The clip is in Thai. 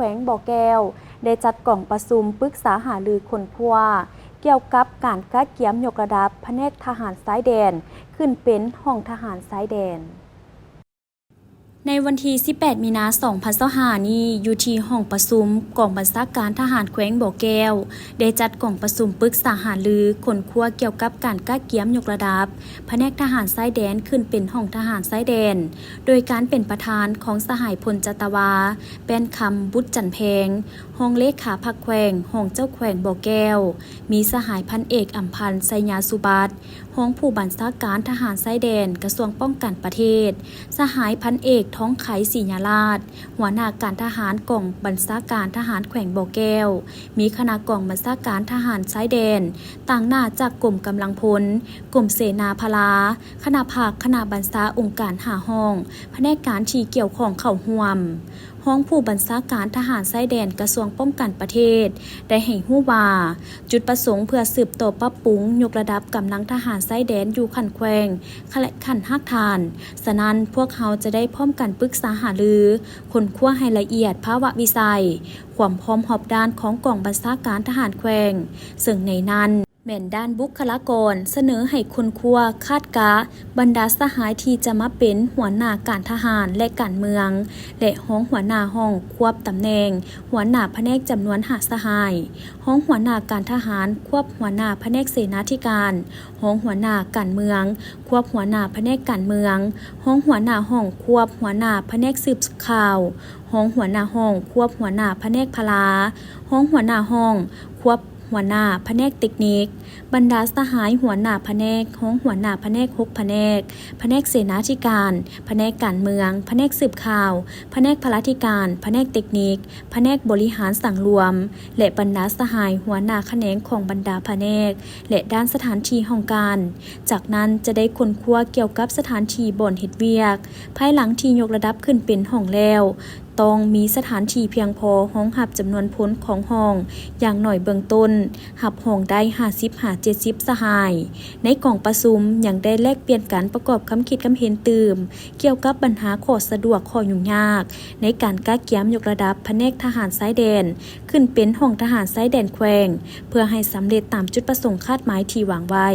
วงบ่อแก้วได้จัดกล่องประชุมปรึกษาหารือคนครัวเกี่ยวกับการกะเกียมยกระดับแผนกทหารสายแดนขึ้นเป็นห้องทหารสายแดนในวันที่ 18 มีนาคม 2025 นี้อยู่ที่ห้องประชุมกองบัญชาการทหารแขวงบ่อแก้วได้จัดกล่องประชุมปรึกษาหารือคนครัวเกี่ยวกับการกะเกียมยกระดับแผนกทหารสายแดนขึ้นเป็นห้องทหารสายแดนโดยการเป็นประธานของสหายพลจัตวาแป้นคำบุตรจันแพงห้องเลขาพักแขวงห้องเจ้าแขวงบ่อแก้วมีสหายพันเอกอัมพันธ์ไสยาสุบัติห้องผู้บัญชาการทหารสายแดนกระทรวงป้องกันประเทศสหายพันเอกท้องไขศรีญาราชหัวหน้าการทหารกองบัญชาการทหารแขวงบ่อแก้วมีคณะกองบัญชาการทหารสายแดนต่างหน้าจากกรมกำลังพลกรมเสนาพลาคณะภาคคณะบัญชาองค์การ5ห้องแผนกการที่เกี่ยวข้องเข้าร่วมห้องผู้บัญชาการทหารสายแดนกระทรวงป้องกันประเทศได้ให้ฮู้ว่าจุดประสงค์เพื่อสืบต่อปรับปรุงยกระดับกำลังทหารสายแดนอยู่ขั้นแขวงและขั้นภาคฐานฉะนั้นพวกเขาจะได้พร้อมกันปรึกษาหารือค้นคว้าให้ละเอียดภาวะวิสัยความพร้อมรอบด้านของกองบัญชาการทหารแขวงซึ่งในนั้นแม่นด้านบุคลากรเสนอให้คนครัวคาดกะบรรดาสหายที่จะมาเป็นหัวหน้าการทหารและการเมืองและห้องหัวหน้าห้องควบตำแหน่งหัวหน้าแผนกจำนวน5สหายห้องหัวหน้าการทหารควบหัวหน้าแผนกเสนาธิการห้องหัวหน้าการเมืองควบหัวหน้าแผนกการเมืองห้องหัวหน้าห้องควบหัวหน้าแผนกสืบข่าวห้องหัวหน้าห้องควบหัวหน้าแผนกพลาห้องหัวหน้าห้องควบหัวหน้าแผนกเทคนิคบรรดาสหายหัวหน้าแผนกห้องหัวหน้าแผนก6แผนกเสนาธิการแผนกการเมืองแผนกสืบข่าวแผนกพลาธิการแผนกเทคนิคแผนกบริหารสั่งรวมและบรรดาสหายหัวหน้าแขนงของบรรดาแผนกและด้านสถานที่ห้องการจากนั้นจะได้ค้นคว้าเกี่ยวกับสถานที่บ่อนเฮ็ดเวียกภายหลังที่ยกระดับขึ้นเป็นห้องแล้วต้องมีสถานที่เพียงพอห้องหับจำนวนพ้นของห้องอย่างหน่อยเบื้องต้นหับห้องได้50-70สหายในกล่องประชุมยังได้แลกเปลี่ยนการประกอบคำคิดคำเห็นตื่มเกี่ยวกับปัญหาข้อสะดวกข้อยุ่งยากในการกะเกียมยกระดับแผนกทหารสายแดนขึ้นเป็นห้องทหารสายแดนแขวงเพื่อให้สำเร็จตามจุดประสงค์คาดหมายที่วางไว้